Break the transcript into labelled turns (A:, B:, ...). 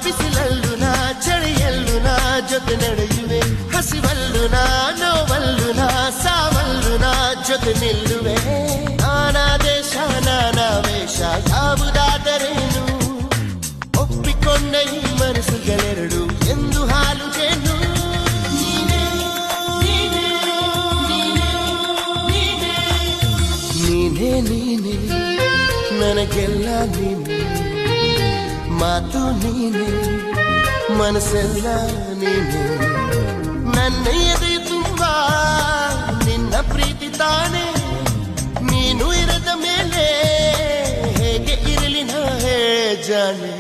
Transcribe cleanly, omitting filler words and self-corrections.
A: ಬಿಸಿಲಲ್ಲೂ ನಾ ಚಳಿಯಲ್ಲೂ ನಾ ಜೊತೆ ನಡೆಯುವೆ ಹಸಿವಲ್ಲೂ ನಾ ನೋವಲ್ಲೂ ನಾ ಸಾವಲ್ಲೂ ನಾ ಜೊತೆ ನಿಲ್ಲುವೆ ನಾನಾ ದೇಶ ನಾನಾ ವೇಷ ಯಾವುದಾದರೇನು ಒಪ್ಪಿಕೊಂಡ ಈ ಮನಸ್ಸುಗಳೆರಡು ಎಂದು ಹಾಲು ಜೇನು ನೀನೇ ನೀನೇ ನನಗೆಲ್ಲ ನೀನೇ ಮಾತು ನೀನೇ ಮನಸ್ಸೆಲ್ಲ ನೀನೇ ನನ್ನ ಎದೆಯು ತುಂಬಾ ನಿನ್ನ ಪ್ರೀತಿ ತಾನೇ ನೀನು ಇರದ ಮೇಲೆ ಹೇಗೆ ಇರಲಿ ನಾ ಹೇ ಜಾನೆ